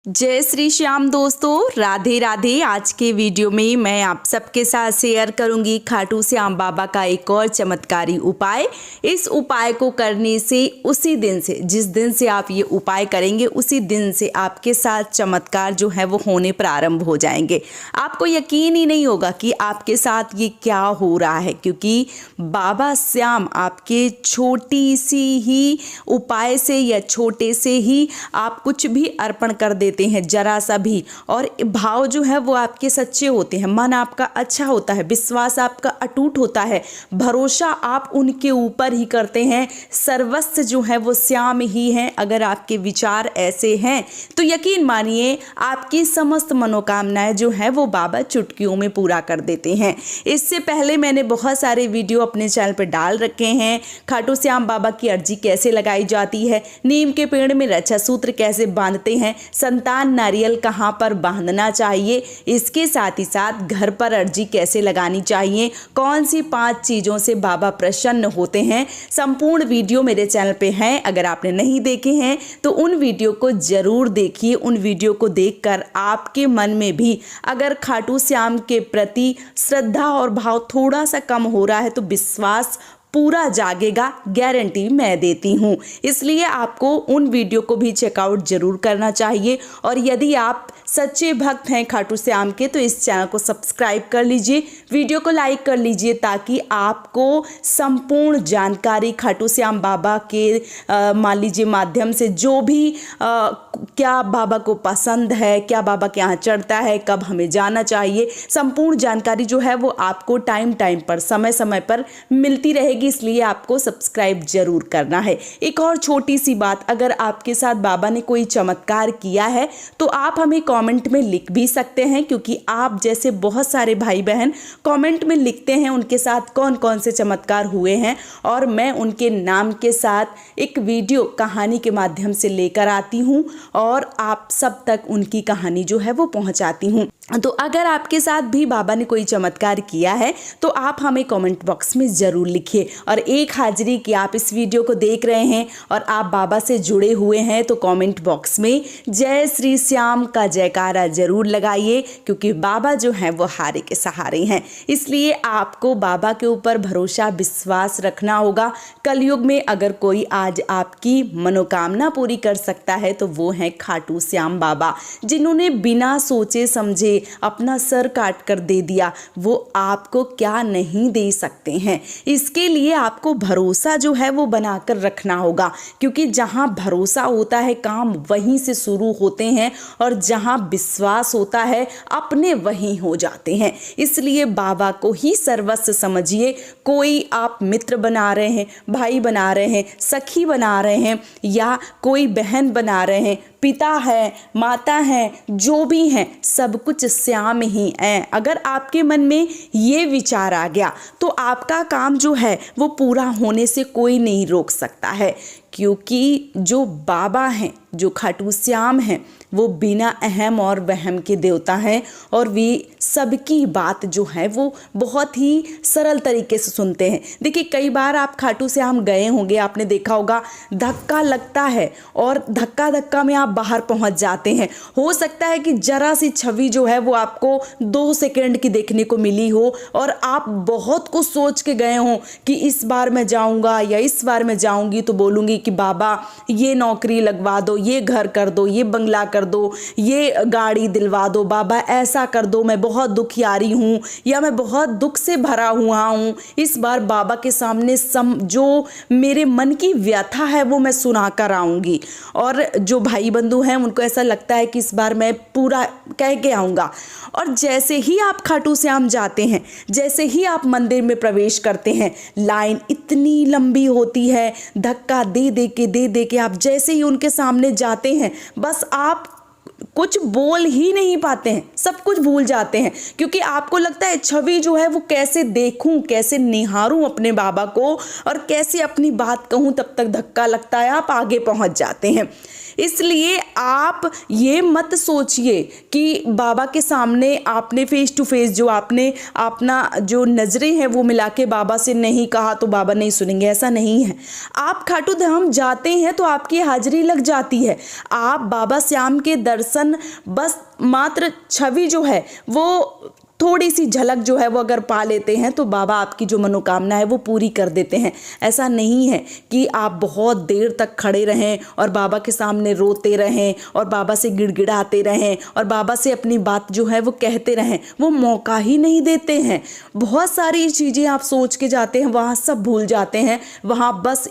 जय श्री श्याम दोस्तों, राधे राधे। आज के वीडियो में मैं आप सबके साथ शेयर करूंगी खाटू श्याम बाबा का एक और चमत्कारी उपाय। इस उपाय को करने से उसी दिन से, जिस दिन से आप ये उपाय करेंगे उसी दिन से आपके साथ चमत्कार जो है वो होने प्रारंभ हो जाएंगे। आपको यकीन ही नहीं होगा कि आपके साथ ये क्या हो रहा है, क्योंकि बाबा श्याम आपके छोटी सी ही उपाय से या छोटे से ही आप कुछ भी अर्पण कर देते हैं, जरा सा भी, और भाव जो है वो आपके सच्चे होते हैं, मन आपका अच्छा होता है, विश्वास आपका अटूट होता है, भरोसा आप उनके ऊपर ही करते हैं। सर्वस्व जो है वो श्याम ही हैं। अगर आपके विचार ऐसे हैं तो यकीन मानिए आपकी समस्त मनोकामनाएं जो है वो बाबा चुटकियों में पूरा कर देते हैं। इससे पहले मैंने बहुत सारे वीडियो अपने चैनल पर डाल रखे हैं। खाटू श्याम बाबा की अर्जी कैसे लगाई जाती है, नीम के पेड़ में रक्षा सूत्र कैसे बांधते हैं, संतान नारियल कहाँ पर बांधना चाहिए, इसके साथ ही साथ घर पर अर्जी कैसे लगानी चाहिए, कौन सी 5 चीज़ों से बाबा प्रसन्न होते हैं, संपूर्ण वीडियो मेरे चैनल पे हैं। अगर आपने नहीं देखे हैं तो उन वीडियो को ज़रूर देखिए। उन वीडियो को देखकर आपके मन में भी अगर खाटू श्याम के प्रति श्रद्धा और भाव थोड़ा सा कम हो रहा है तो विश्वास पूरा जागेगा, गारंटी मैं देती हूँ। इसलिए आपको उन वीडियो को भी चेकआउट जरूर करना चाहिए। और यदि आप सच्चे भक्त हैं खाटू श्याम के तो इस चैनल को सब्सक्राइब कर लीजिए, वीडियो को लाइक कर लीजिए, ताकि आपको संपूर्ण जानकारी खाटू श्याम बाबा के मान लीजिए माध्यम से जो भी क्या बाबा को पसंद है, क्या बाबा के यहाँ चढ़ता है, कब हमें जाना चाहिए, संपूर्ण जानकारी जो है वो आपको टाइम पर समय समय पर मिलती रहेगी। इसलिए आपको सब्सक्राइब जरूर करना है। एक और छोटी सी बात, अगर आपके साथ बाबा ने कोई चमत्कार किया है तो आप हमें कमेंट में लिख भी सकते हैं, क्योंकि आप जैसे बहुत सारे भाई बहन कमेंट में लिखते हैं उनके साथ कौन कौन से चमत्कार हुए हैं, और मैं उनके नाम के साथ एक वीडियो कहानी के माध्यम से लेकर आती हूँ और आप सब तक उनकी कहानी जो है वो पहुँचाती हूँ। तो अगर आपके साथ भी बाबा ने कोई चमत्कार किया है तो आप हमें कमेंट बॉक्स में ज़रूर लिखिए। और एक हाजिरी कि आप इस वीडियो को देख रहे हैं और आप बाबा से जुड़े हुए हैं तो कमेंट बॉक्स में जय श्री श्याम का जयकारा ज़रूर लगाइए, क्योंकि बाबा जो हैं वो हारे के सहारे हैं। इसलिए आपको बाबा के ऊपर भरोसा विश्वास रखना होगा। कलयुग में अगर कोई आज आपकी मनोकामना पूरी कर सकता है तो वो है खाटू श्याम बाबा, जिन्होंने बिना सोचे समझे अपना सर काट कर दे दिया। वो आपको क्या नहीं दे सकते हैं। इसके लिए आपको भरोसा जो है वो बनाकर रखना होगा, क्योंकि जहां भरोसा होता है काम वहीं से शुरू होते हैं, और जहां विश्वास होता है अपने वहीं हो जाते हैं। इसलिए बाबा को ही सर्वस्व समझिए। कोई आप मित्र बना रहे हैं, भाई बना रहे हैं, सखी बना रहे हैं, या कोई बहन बना रहे हैं, पिता है, माता है, जो भी हैं, सब कुछ श्याम ही हैं। अगर आपके मन में ये विचार आ गया तो आपका काम जो है वो पूरा होने से कोई नहीं रोक सकता है, क्योंकि जो बाबा हैं, जो खाटू श्याम हैं, वो बिना अहम और वहम के देवता हैं, और वे सबकी बात जो है वो बहुत ही सरल तरीके से सुनते हैं। देखिए, कई बार आप खाटू श्याम गए होंगे, आपने देखा होगा धक्का लगता है और धक्का धक्का में आप बाहर पहुंच जाते हैं। हो सकता है कि जरा सी छवि जो है वो आपको 2 सेकंड की देखने को मिली हो और आप बहुत कुछ सोच के गए हों कि इस बार मैं जाऊंगा या इस बार मैं जाऊंगी तो बोलूँगी कि बाबा ये नौकरी लगवा दो, ये घर कर दो, ये बंगला कर दो, ये गाड़ी दिलवा दो, बाबा ऐसा कर दो, मैं बहुत दुखियारी हूँ या मैं बहुत दुख से भरा हुआ हूँ। इस बार बाबा के सामने जो मेरे मन की व्यथा है वो मैं सुना कर आऊँगी। और जो भाई बंधु हैं उनको ऐसा लगता है कि इस बार मैं पूरा कह के आऊँगा। और जैसे ही आप खाटू श्याम जाते हैं, जैसे ही आप मंदिर में प्रवेश करते हैं, लाइन इतनी लंबी होती है, धक्का दे दे के आप जैसे ही उनके सामने जाते हैं, बस आप कुछ बोल ही नहीं पाते हैं, सब कुछ भूल जाते हैं, क्योंकि आपको लगता है छवि जो है वो कैसे देखूं, कैसे निहारूं अपने बाबा को और कैसे अपनी बात कहूं। तब तक धक्का लगता है, आप आगे पहुंच जाते हैं। इसलिए आप ये मत सोचिए कि बाबा के सामने आपने फेस टू फेस जो आपने अपना जो नज़रें हैं वो मिला के बाबा से नहीं कहा तो बाबा नहीं सुनेंगे, ऐसा नहीं है। आप खाटू धाम जाते हैं तो आपकी हाजिरी लग जाती है, आप बाबा श्याम के दर्शन दर्शन, बस मात्र छवि जो है वो थोड़ी सी झलक जो है वो अगर पा लेते हैं तो बाबा आपकी जो मनोकामना है वो पूरी कर देते हैं। ऐसा नहीं है कि आप बहुत देर तक खड़े रहें और बाबा के सामने रोते रहें और बाबा से गिड़गिड़ाते रहें और बाबा से अपनी बात जो है वो कहते रहें, वो मौका ही नहीं देते हैं। बहुत सारी चीज़ें आप सोच के जाते हैं, वहाँ सब भूल जाते हैं। वहाँ बस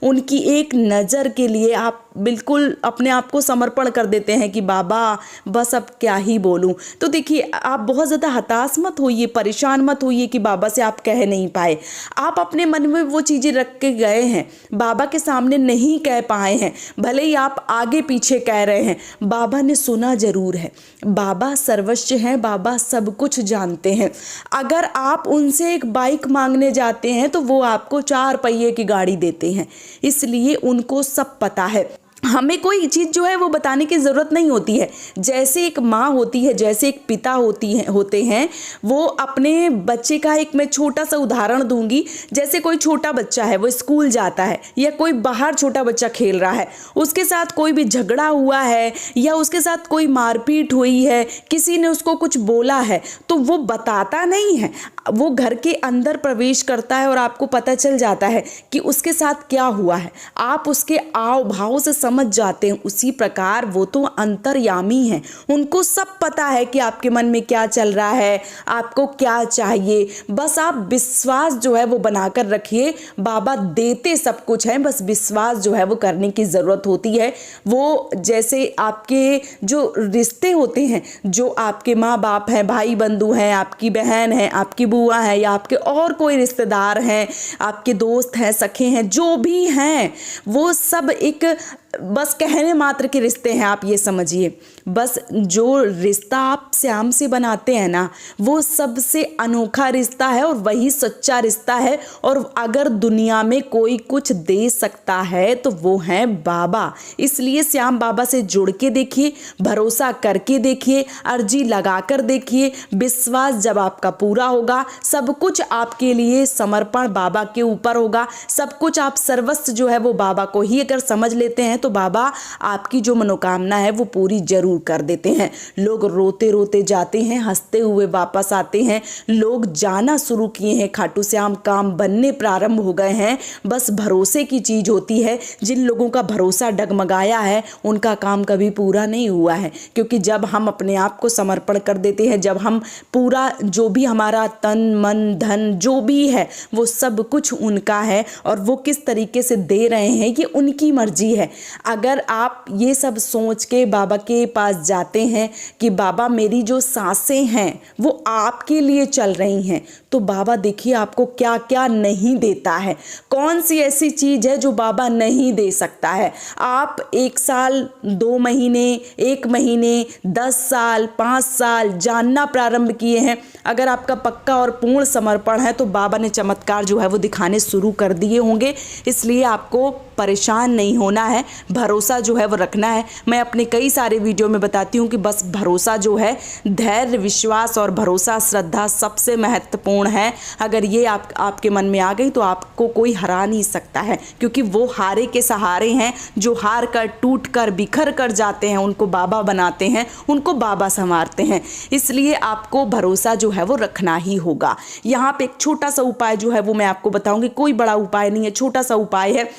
उनकी एक नज़र के लिए आप बिल्कुल अपने आप को समर्पण कर देते हैं कि बाबा बस अब क्या ही बोलूं। तो देखिए, आप बहुत ज़्यादा हताश मत होइए, परेशान मत होइए कि बाबा से आप कह नहीं पाए। आप अपने मन में वो चीज़ें रख के गए हैं, बाबा के सामने नहीं कह पाए हैं, भले ही आप आगे पीछे कह रहे हैं, बाबा ने सुना जरूर है। बाबा सर्वस्व हैं, बाबा सब कुछ जानते हैं। अगर आप उनसे एक बाइक मांगने जाते हैं तो वो आपको 4 पहिए की गाड़ी देते हैं, इसलिए उनको सब पता है। हमें कोई चीज़ जो है वो बताने की ज़रूरत नहीं होती है। जैसे एक माँ होती है, जैसे एक पिता होते हैं, वो अपने बच्चे का एक मैं छोटा सा उदाहरण दूंगी। जैसे कोई छोटा बच्चा है, वो स्कूल जाता है या कोई बाहर छोटा बच्चा खेल रहा है, उसके साथ कोई भी झगड़ा हुआ है या उसके साथ कोई मारपीट हुई है, किसी ने उसको कुछ बोला है, तो वो बताता नहीं है, वो घर के अंदर प्रवेश करता है और आपको पता चल जाता है कि उसके साथ क्या हुआ है। आप उसके आव भाव से समझ जाते हैं। उसी प्रकार वो तो अंतर्यामी हैं, उनको सब पता है कि आपके मन में क्या चल रहा है, आपको क्या चाहिए। बस आप विश्वास जो है वो बनाकर रखिए। बाबा देते सब कुछ है, बस विश्वास जो है वो करने की ज़रूरत होती है। वो जैसे आपके जो रिश्ते होते हैं, जो आपके माँ बाप हैं, भाई बंधु हैं, आपकी बहन है, आपकी बुआ है या आपके और कोई रिश्तेदार हैं, आपके दोस्त हैं, सखे हैं, जो भी हैं, वो सब एक बस कहने मात्र के रिश्ते हैं। आप ये समझिए, बस जो रिश्ता आप श्याम से बनाते हैं ना, वो सबसे अनोखा रिश्ता है और वही सच्चा रिश्ता है। और अगर दुनिया में कोई कुछ दे सकता है तो वो है बाबा। इसलिए श्याम बाबा से जुड़ के देखिए, भरोसा करके देखिए, अर्जी लगा कर देखिए। विश्वास जब आपका पूरा होगा, सब कुछ आपके लिए समर्पण बाबा के ऊपर होगा, सब कुछ आप सर्वस्व जो है वो बाबा को ही अगर समझ लेते हैं तो बाबा आपकी जो मनोकामना है वो पूरी जरूर कर देते हैं। लोग रोते रोते जाते हैं, हंसते हुए वापस आते हैं। लोग जाना शुरू किए हैं खाटू श्याम, काम बनने प्रारंभ हो गए हैं। बस भरोसे की चीज होती है। जिन लोगों का भरोसा डगमगाया है उनका काम कभी पूरा नहीं हुआ है, क्योंकि जब हम अपने आप को समर्पण कर देते हैं, जब हम पूरा जो भी हमारा तन मन धन जो भी है वो सब कुछ उनका है और वो किस तरीके से दे रहे हैं ये उनकी मर्जी है। अगर आप ये सब सोच के बाबा के पास जाते हैं कि बाबा मेरी जो सांसें हैं वो आपके लिए चल रही हैं, तो बाबा देखिए आपको क्या क्या नहीं देता है। कौन सी ऐसी चीज़ है जो बाबा नहीं दे सकता है। आप 1 साल 2 महीने 1 महीने 10 साल 5 साल जानना प्रारंभ किए हैं, अगर आपका पक्का और पूर्ण समर्पण है तो बाबा ने चमत्कार जो है वो दिखाने शुरू कर दिए होंगे। इसलिए आपको परेशान नहीं होना है, भरोसा जो है वो रखना है। मैं अपने कई सारे वीडियो में बताती हूँ कि बस भरोसा जो है, धैर्य विश्वास और भरोसा श्रद्धा सबसे महत्वपूर्ण है। अगर ये आपके मन में आ गई तो आपको कोई हरा नहीं सकता है, क्योंकि वो हारे के सहारे हैं। जो हार कर टूट कर बिखर कर जाते हैं उनको बाबा बनाते हैं, उनको बाबा संवारते हैं। इसलिए आपको भरोसा जो है वो रखना ही होगा। यहाँ पे एक छोटा सा उपाय जो है वो मैं आपको बताऊंगी, कोई बड़ा उपाय नहीं है, छोटा सा उपाय है।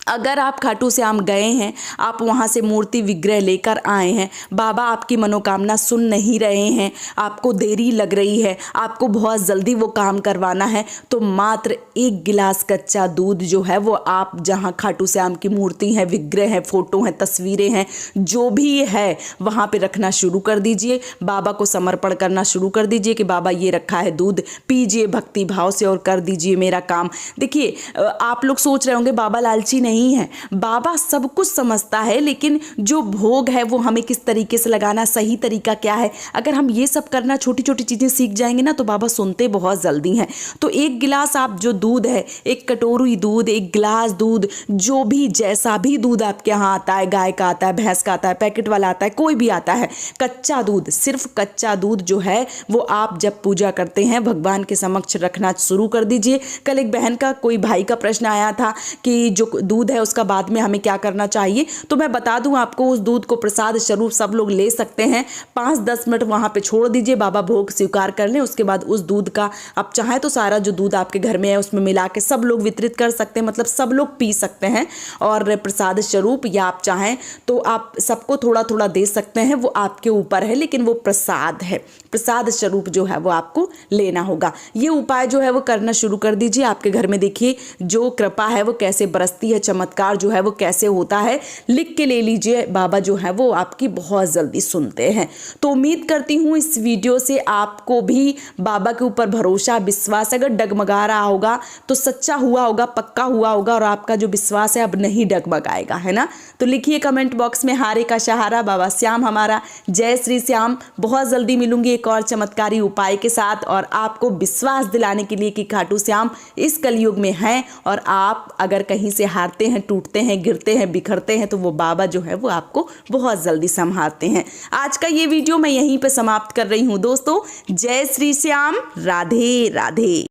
अगर आप खाटू श्याम गए हैं, आप वहाँ से मूर्ति विग्रह लेकर आए हैं, बाबा आपकी मनोकामना सुन नहीं रहे हैं, आपको देरी लग रही है, आपको बहुत जल्दी वो काम करवाना है, तो मात्र 1 गिलास कच्चा दूध जो है वो आप जहाँ खाटू श्याम की मूर्ति है, विग्रह है, फोटो हैं, तस्वीरें हैं, जो भी है वहाँ पे रखना शुरू कर दीजिए। बाबा को समर्पण करना शुरू कर दीजिए कि बाबा ये रखा है दूध, पीजिए भक्ति भाव से और कर दीजिए मेरा काम। देखिए, आप लोग सोच रहे होंगे बाबा लालची नहीं है, बाबा सब कुछ समझता है, लेकिन जो भोग है वो हमें किस तरीके से लगाना, सही तरीका क्या है, अगर हम ये सब करना छोटी छोटी चीज़ें सीख जाएंगे ना तो बाबा सुनते बहुत जल्दी हैं। तो 1 गिलास आप जो दूध है, 1 कटोरी दूध, 1 गिलास दूध, जो भी जैसा भी दूध आपके यहाँ आता है, गाय का आता है, भैंस का आता है, पैकेट वाला आता है, कोई भी आता है, कच्चा दूध, सिर्फ कच्चा दूध जो है वो आप जब पूजा करते हैं भगवान के समक्ष रखना शुरू कर दीजिए। कल एक बहन का, कोई भाई का प्रश्न आया था कि जो दूध दूध है उसका बाद में हमें क्या करना चाहिए, तो मैं बता दूं आपको, उस दूध को प्रसाद स्वरूप सब लोग ले सकते हैं। 5-10 मिनट वहाँ पे छोड़ दीजिए, बाबा भोग स्वीकार कर लें। उसके बाद उस दूध का आप चाहें तो सारा जो दूध आपके घर में है उसमें मिला के सब लोग वितरित कर सकते हैं, मतलब सब लोग पी सकते हैं और प्रसाद स्वरूप, या आप चाहें तो आप सबको थोड़ा थोड़ा दे सकते हैं, वो आपके ऊपर है, लेकिन वो प्रसाद है, प्रसाद स्वरूप जो है वो आपको लेना होगा। ये उपाय जो है वो करना शुरू कर दीजिए। आपके घर में देखिए जो कृपा है वो कैसे बरसती है, चमत्कार जो है वो कैसे होता है, लिख के ले लीजिए। बाबा जो है वो आपकी बहुत जल्दी सुनते हैं। तो उम्मीद करती हूँ इस वीडियो से आपको भी बाबा के ऊपर भरोसा, विश्वास अगर डगमगा रहा होगा तो सच्चा हुआ होगा, पक्का हुआ होगा, और आपका जो विश्वास है अब नहीं डगमगाएगा, है ना। तो लिखिए कमेंट बॉक्स में हारे का सहारा बाबा श्याम हमारा। जय श्री श्याम। बहुत जल्दी मिलूंगी एक और चमत्कारी उपाय के साथ, और आपको विश्वास दिलाने के लिए कि खाटू श्याम इस कलयुग में हैं, और आप अगर कहीं से हारते हैं, टूटते हैं, गिरते हैं, बिखरते हैं, तो वो बाबा जो है वो आपको बहुत जल्दी संभालते हैं। आज का ये वीडियो मैं यहीं पे समाप्त कर रही हूँ दोस्तों। जय श्री श्याम, राधे राधे।